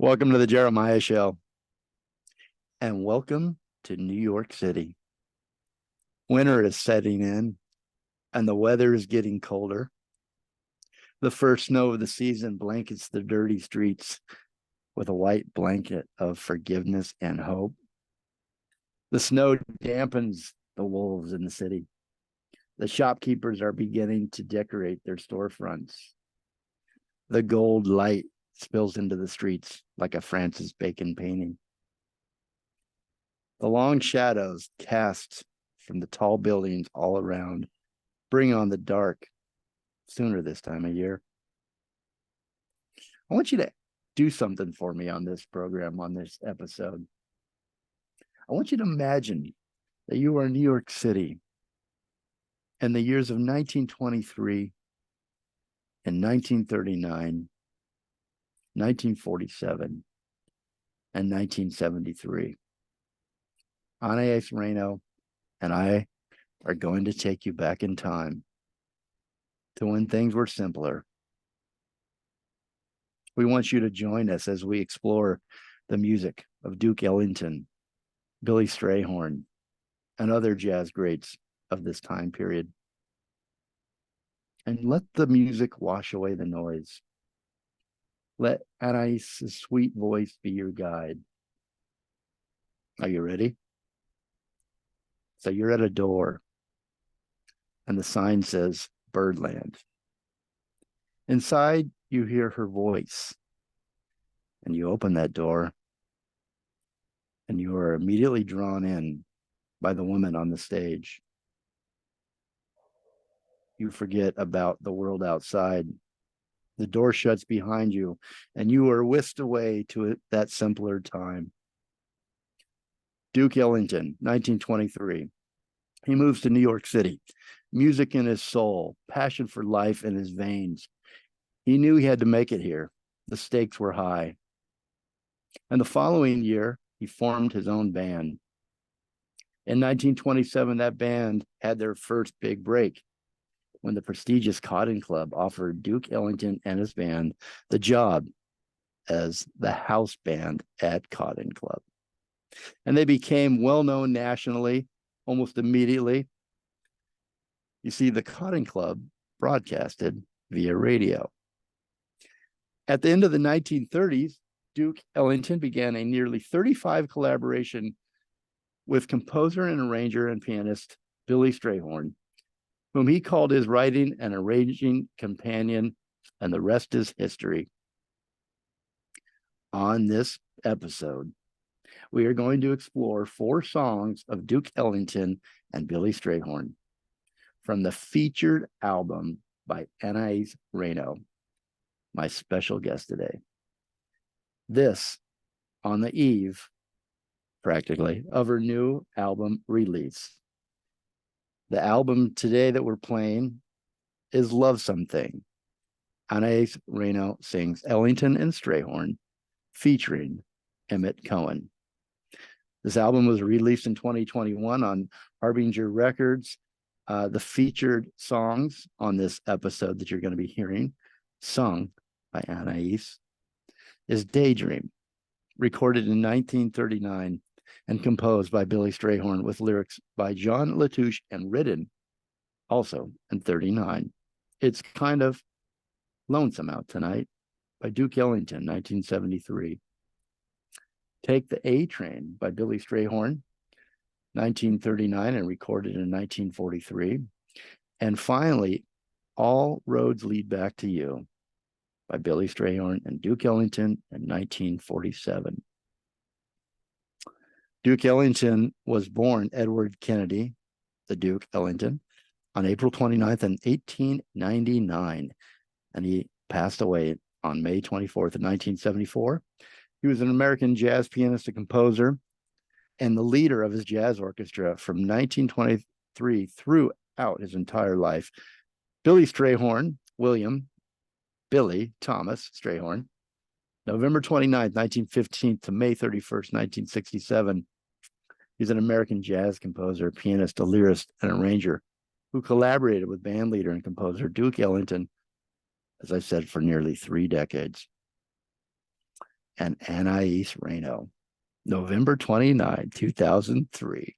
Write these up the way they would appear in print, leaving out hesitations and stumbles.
Welcome to the Jeremiah Show, and welcome to New York City. Winter is setting in, and the weather is getting colder. The first snow of the season blankets the dirty streets with a white blanket of forgiveness and hope. The snow dampens the wolves in the city. The shopkeepers are beginning to decorate their storefronts. The gold light spills into the streets like a Francis Bacon painting. The long shadows cast from the tall buildings all around bring on the dark sooner this time of year. I want you to do something for me on this program, on this episode. I want you to imagine that you are in New York City in the years of 1923 and 1939, 1947, and 1973. Anaïs Reno and I are going to take you back in time to when things were simpler. We want you to join us as we explore the music of Duke Ellington, Billy Strayhorn, and other jazz greats of this time period. And let the music wash away the noise. Let Anaïs' sweet voice be your guide. Are you ready? So you're at a door, and the sign says Birdland. Inside, you hear her voice, and you open that door, and you are immediately drawn in by the woman on the stage. You forget about the world outside. The door shuts behind you, and you are whisked away to that simpler time. Duke Ellington, 1923. He moves to New York City. Music in his soul, passion for life in his veins. He knew he had to make it here. The stakes were high. And the following year, he formed his own band. In 1927, that band had their first big break when the prestigious Cotton Club offered Duke Ellington and his band the job as the house band at Cotton Club. And they became well-known nationally almost immediately. You see, the Cotton Club broadcasted via radio. At the end of the 1930s, Duke Ellington began a nearly 35 collaboration with composer and arranger and pianist Billy Strayhorn, whom he called his writing and arranging companion, and the rest is history. On this episode, we are going to explore 4 songs of Duke Ellington and Billy Strayhorn from the featured album by Anaïs Reno, my special guest today. This on the eve, practically, of her new album release. The album today that we're playing is Lovesome Thing. Anaïs Reno sings Ellington and Strayhorn, featuring Emmet Cohen. This album was released in 2021 on Harbinger Records. The featured songs on this episode that you're going to be hearing, sung by Anaïs, is Daydream, recorded in 1939 and composed by Billy Strayhorn with lyrics by John Latouche and written also in 39. It's Kind of Lonesome Out Tonight by Duke Ellington, 1973. Take the A Train by Billy Strayhorn, 1939, and recorded in 1943. And finally, All Roads Lead Back to You by Billy Strayhorn and Duke Ellington in 1947. Duke Ellington was born Edward Kennedy, the Duke Ellington, on April 29th in 1899, and he passed away on May 24th of 1974. He was an American jazz pianist and composer and the leader of his jazz orchestra from 1923 throughout his entire life. Billy Strayhorn, William Billy Thomas Strayhorn, November 29th, 1915 to May 31st, 1967. He's an American jazz composer, pianist, a lyrist, and arranger who collaborated with band leader and composer Duke Ellington, as I said, for nearly 3 decades. and Anaïs Reno, November 29, 2003.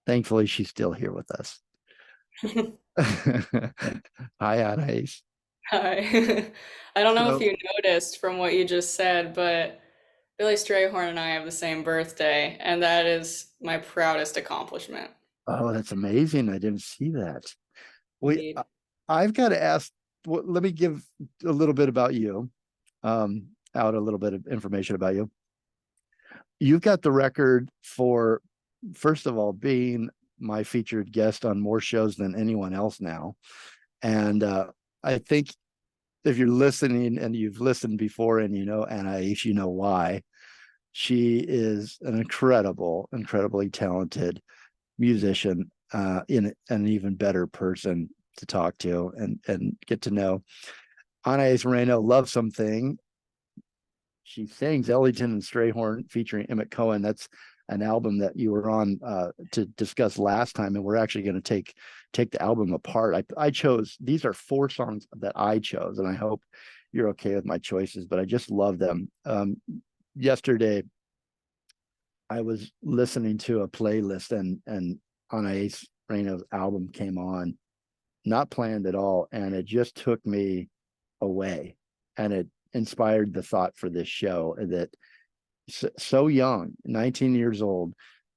Thankfully, she's still here with us. Hi, Anaïs. Hi. I don't know if So, you noticed from what you just said, but Billy Strayhorn and I have the same birthday, and that is my proudest accomplishment. oh, that's amazing. I didn't see that. We, Indeed. I've got to ask, well, let me give a little bit about you, out a little bit of information about you. You've got the record for, first of all, being my featured guest on more shows than anyone else now. And I think if you're listening and you've listened before and you know Anaïs, you know why. She is an incredibly talented musician, in an even better person to talk to and get to know. Anaïs Reno, Lovesome Thing. She sings Ellington and Strayhorn featuring Emmet Cohen. That's an album that you were on to discuss last time, and we're actually going to take the album apart. I chose, these are 4 songs that I chose, and I hope you're okay with my choices, but I just love them. Yesterday, I was listening to a playlist, and Anaïs Reno's album came on, not planned at all, and it just took me away, and it inspired the thought for this show that so young, 19 years old,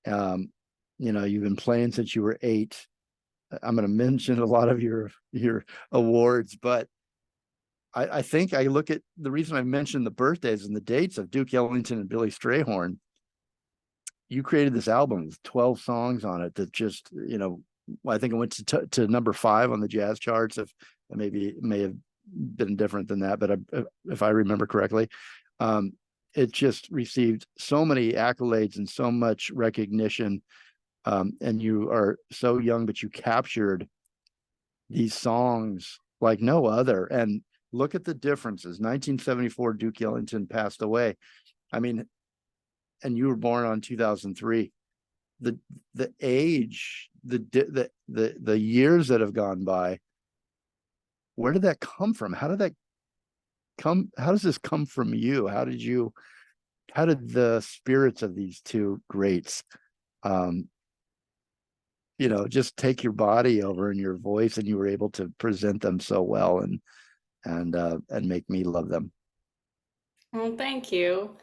um, you've been playing since you were 8. I'm going to mention a lot of your awards, but I think I look at the reason I mentioned the birthdays and the dates of Duke Ellington and Billy Strayhorn. You created this album with 12 songs on it that just, I think it went to number 5 on the jazz charts. If maybe it may have been different than that, but if I remember correctly, it just received so many accolades and so much recognition. And you are so young, but you captured these songs like no other. And look at the differences. 1974, Duke Ellington passed away. I mean, and you were born on 2003. The age, the years that have gone by. Where did that come from? How does this come from you? How did the spirits of these 2 greats, um, just take your body over and your voice, and you were able to present them so well and make me love them? Well, thank you.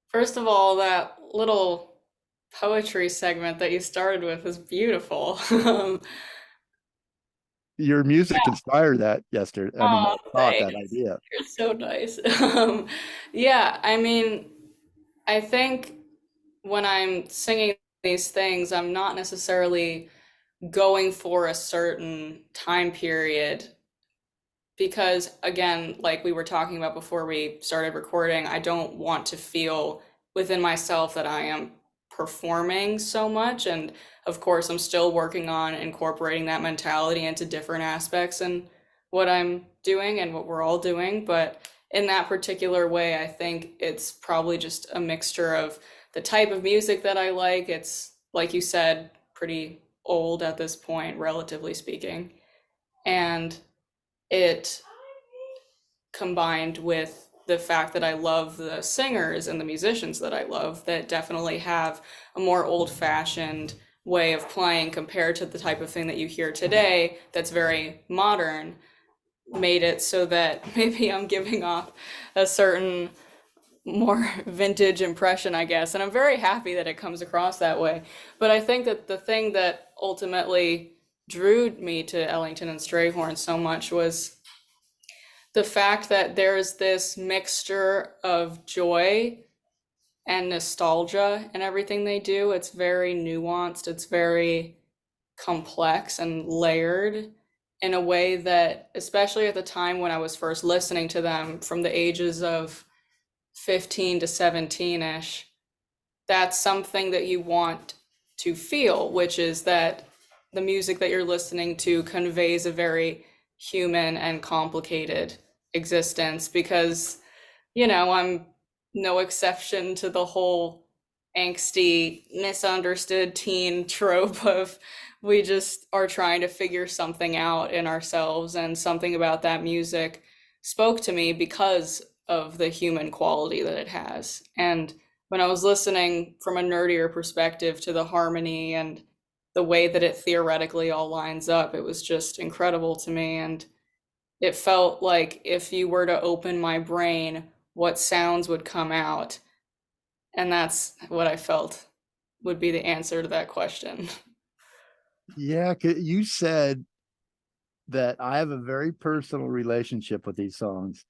First of all, that little poetry segment that you started with is beautiful. Your music inspired that yesterday. I mean, Oh, that thought, that thanks. idea. You're so nice. Yeah, I mean, I think when I'm singing these things, I'm not necessarily going for a certain time period because, again, like we were talking about before we started recording, I don't want to feel within myself that I am performing so much. And of course, I'm still working on incorporating that mentality into different aspects and what I'm doing and what we're all doing. But in that particular way, I think it's probably just a mixture of the type of music that I like. It's, like you said, pretty old at this point, relatively speaking. And it combined with the fact that I love the singers and the musicians that I love that definitely have a more old-fashioned way of playing compared to the type of thing that you hear today that's very modern, made it so that maybe I'm giving off a certain more vintage impression, I guess. And I'm very happy that it comes across that way. But I think that the thing that ultimately drew me to Ellington and Strayhorn so much was the fact that there's this mixture of joy and nostalgia in everything they do. It's very nuanced, it's very complex and layered in a way that, especially at the time when I was first listening to them from the ages of 15 to 17-ish, that's something that you want to feel, which is that the music that you're listening to conveys a very human and complicated existence because, I'm no exception to the whole angsty, misunderstood teen trope of we just are trying to figure something out in ourselves, and something about that music spoke to me because of the human quality that it has. And when I was listening from a nerdier perspective to the harmony and the way that it theoretically all lines up, it was just incredible to me. And it felt like if you were to open my brain, what sounds would come out. And that's what I felt would be the answer to that question. Yeah, you said that I have a very personal relationship with these songs.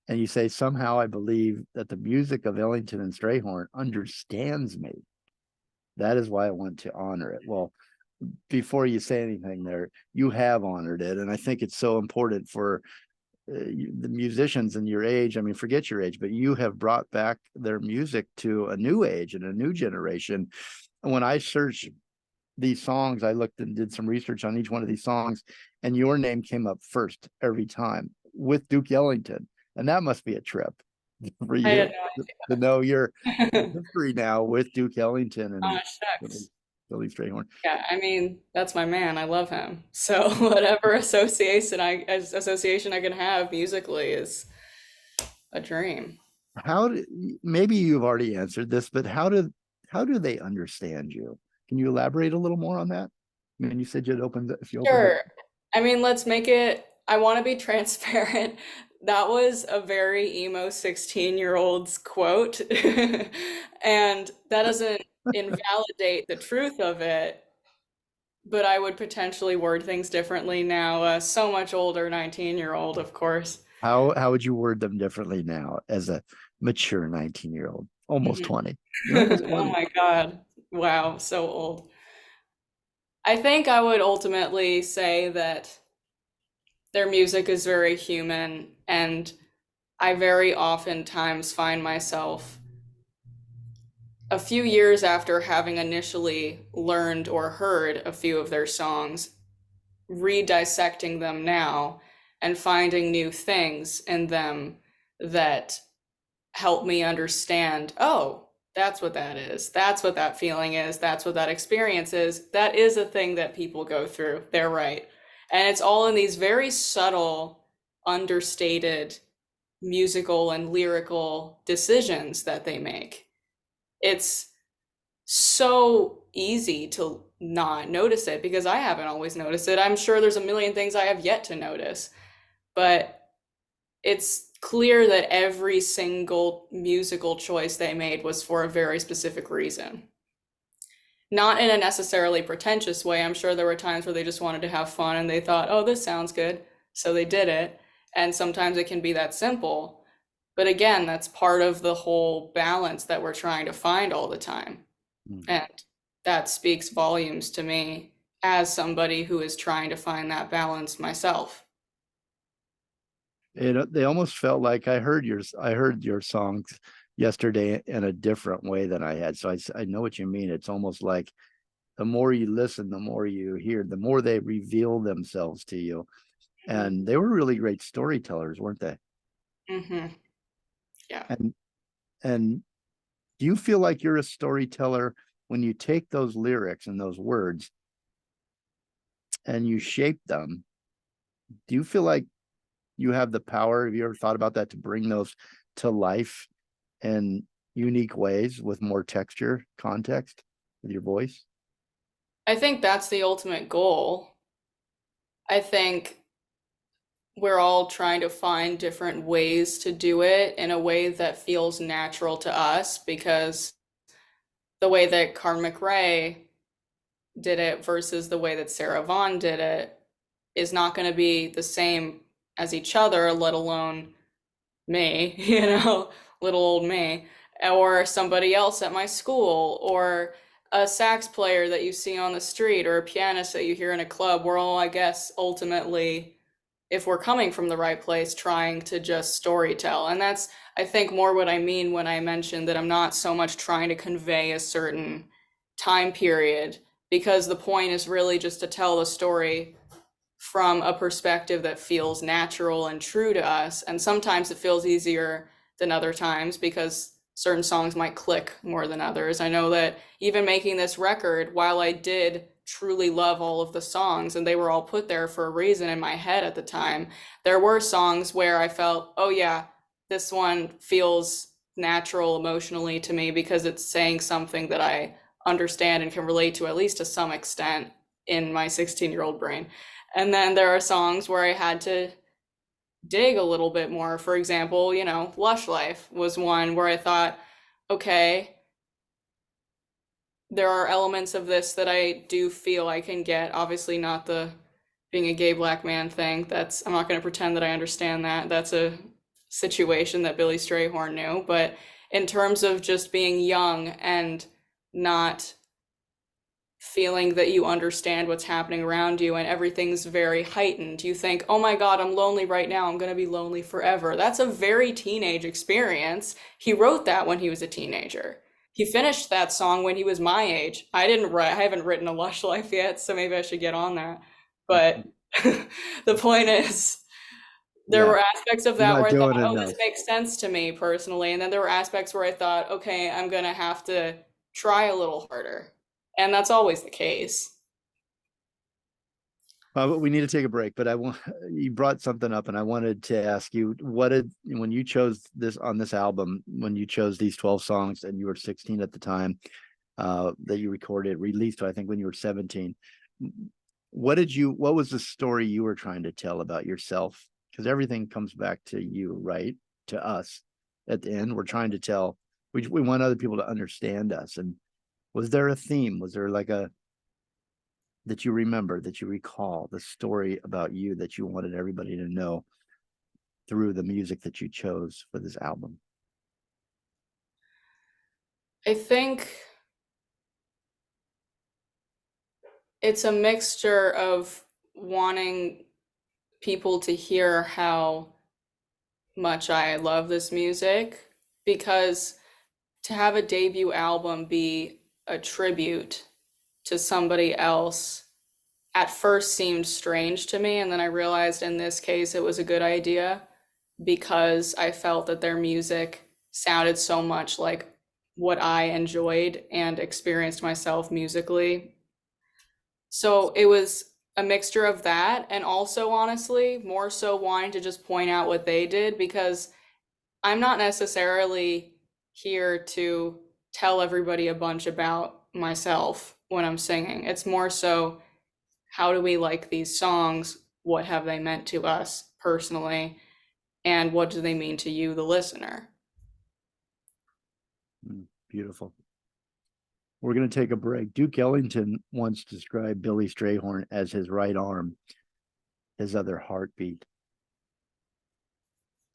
And you say, somehow I believe that the music of Ellington and Strayhorn understands me. That is why I want to honor it. Well, before you say anything there, you have honored it. And I think it's so important for the musicians in your age. I mean, forget your age, but you have brought back their music to a new age and a new generation. And when I searched these songs, I looked and did some research on each one of these songs, and your name came up first every time with Duke Ellington. And that must be a trip for I you had to know your no history now with Duke Ellington and shucks. Billy Strayhorn. Yeah, I mean, that's my man. I love him. So whatever association I can have musically is a dream. How do, maybe you've already answered this, but how do they understand you? Can you elaborate a little more on that? I mean, you said you'd opened if you opened Sure. I mean, let's make it, I want to be transparent. That was a very emo 16-year-old's quote. And that doesn't invalidate the truth of it, but I would potentially word things differently now. So much older 19-year-old, of course. how would you word them differently now as a mature 19-year-old, almost Mhm. 20? You're almost Oh 20. my God. Wow, so old. I think I would ultimately say that their music is very human, and I very oftentimes find myself a few years after having initially learned or heard a few of their songs, redissecting them now and finding new things in them that help me understand, oh, that's what that is. That's what that feeling is. That's what that experience is. That is a thing that people go through. They're right. And it's all in these very subtle, understated musical and lyrical decisions that they make. It's so easy to not notice it because I haven't always noticed it. I'm sure there's a million things I have yet to notice, but it's clear that every single musical choice they made was for a very specific reason. Not in a necessarily pretentious way. I'm sure there were times where they just wanted to have fun and they thought, oh, this sounds good. So they did it. And sometimes it can be that simple. But again, that's part of the whole balance that we're trying to find all the time. And that speaks volumes to me as somebody who is trying to find that balance myself. They almost felt like I heard your songs yesterday in a different way than I had. So I know what you mean. It's almost like the more you listen, the more you hear, the more they reveal themselves to you. And they were really great storytellers, weren't they? Mm-hmm. Yeah. And do you feel like you're a storyteller when you take those lyrics and those words and you shape them? Do you feel like you have the power? Have you ever thought about that, to bring those to life in unique ways with more texture, context with your voice? I think that's the ultimate goal. I think we're all trying to find different ways to do it in a way that feels natural to us because the way that Carl McRae did it versus the way that Sarah Vaughan did it is not going to be the same as each other, let alone me, little old me, or somebody else at my school, or a sax player that you see on the street, or a pianist that you hear in a club. We're all, I guess, ultimately, if we're coming from the right place, trying to just storytell. And that's, I think, more what I mean when I mentioned that I'm not so much trying to convey a certain time period, because the point is really just to tell the story from a perspective that feels natural and true to us. And sometimes it feels easier than other times because certain songs might click more than others. I know that even making this record, while I did truly love all of the songs and they were all put there for a reason in my head at the time, there were songs where I felt, oh yeah, this one feels natural emotionally to me because it's saying something that I understand and can relate to, at least to some extent, in my 16-year-old brain. And then there are songs where I had to dig a little bit more. For example, Lush Life was one where I thought, okay, there are elements of this that I do feel I can get. Obviously, not the being a gay black man thing. I'm not going to pretend that I understand that. That's a situation that Billy Strayhorn knew. But in terms of just being young and not feeling that you understand what's happening around you and everything's very heightened, you think, oh my God, I'm lonely right now. I'm going to be lonely forever. That's a very teenage experience. He wrote that when he was a teenager. He finished that song when he was my age. I haven't written a Lush Life yet, so maybe I should get on that. But the point is, there were aspects of that where I thought, oh, this makes sense to me personally. And then there were aspects where I thought, okay, I'm going to have to try a little harder. And that's always the case. But we need to take a break, but you brought something up and I wanted to ask you, when you chose on this album, when you chose these 12 songs and you were 16 at the time, that you released, I think when you were 17, what was the story you were trying to tell about yourself? Because everything comes back to you, right? To us at the end, we're trying to tell, we want other people to understand us. And was there a theme? Was there that you remember, that you recall, the story about you that you wanted everybody to know through the music that you chose for this album? I think it's a mixture of wanting people to hear how much I love this music, because to have a debut album be a tribute to somebody else at first seemed strange to me, and then I realized in this case it was a good idea because I felt that their music sounded so much like what I enjoyed and experienced myself musically. So it was a mixture of that, and also honestly more so wanting to just point out what they did, because I'm not necessarily here to tell everybody a bunch about myself when I'm singing. It's more so, how do we like these songs? What have they meant to us personally? And what do they mean to you, the listener? Beautiful. We're going to take a break. Duke Ellington once described Billy Strayhorn as his right arm, his other heartbeat.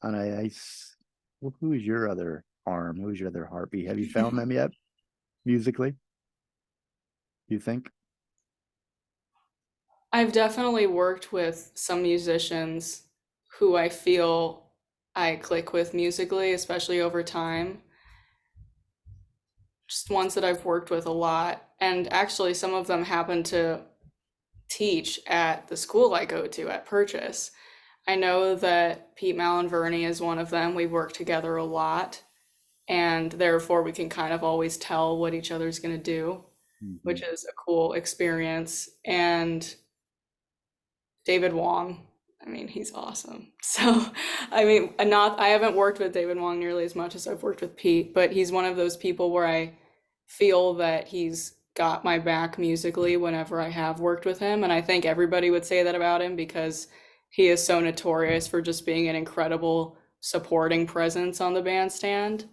And who is your other arm? Who's your other heartbeat? Have you found them yet, musically? You think? I've definitely worked with some musicians who I feel I click with musically, especially over time. Just ones that I've worked with a lot. And actually, some of them happen to teach at the school I go to at Purchase. I know that Pete Malinverni is one of them. We work together a lot, and therefore we can kind of always tell what each other's going to do, which is a cool experience. And David Wong, I mean, he's awesome. So, I mean, I haven't worked with David Wong nearly as much as I've worked with Pete, but he's one of those people where I feel that he's got my back musically whenever I have worked with him. And I think everybody would say that about him because he is so notorious for just being an incredible supporting presence on the bandstand.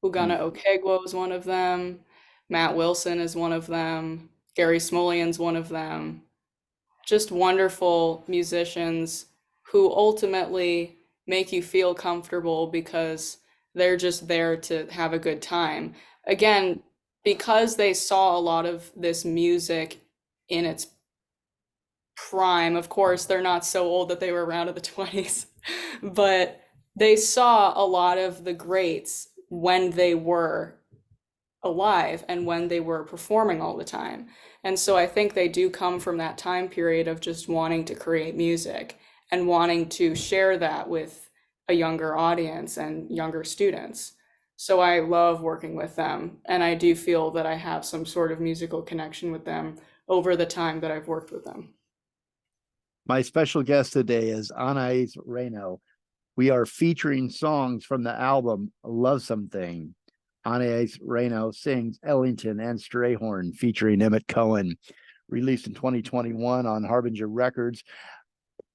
Ugana Okegwo is one of them. Matt Wilson is one of them. Gary Smolian's one of them. Just wonderful musicians who ultimately make you feel comfortable because they're just there to have a good time. Again, because they saw a lot of this music in its prime. Of course, they're not so old that they were around in the 20s, but they saw a lot of the greats when they were alive and when they were performing all the time. And so I think they do come from that time period of just wanting to create music and wanting to share that with a younger audience and younger students. So I love working with them, and I do feel that I have some sort of musical connection with them over the time that I've worked with them. My special guest today is Anaïs Reno. We are featuring songs from the album Lovesome Thing. Anaïs Reno sings Ellington and Strayhorn, featuring Emmet Cohen, released in 2021 on Harbinger Records.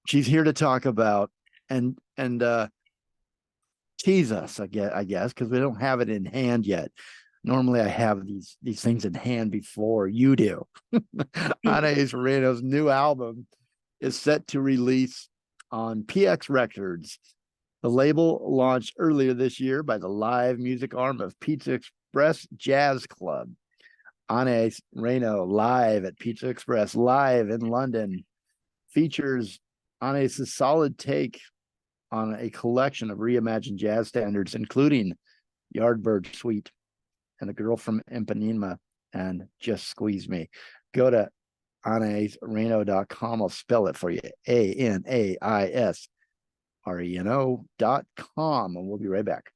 She's here to talk about and tease us, I guess, because we don't have it in hand yet. Normally, I have these things in hand before you do. Anaïs Reno's new album is set to release on PX Records. The label launched earlier this year by the live music arm of PizzaExpress Jazz Club. Anaïs Reno live at PizzaExpress, live in London, features Anaïs' solid take on a collection of reimagined jazz standards, including Yardbird Suite and The Girl from Ipanema and Just Squeeze Me. Go to anaisreno.com. I'll spell it for you. ANAISRENO.com. And we'll be right back.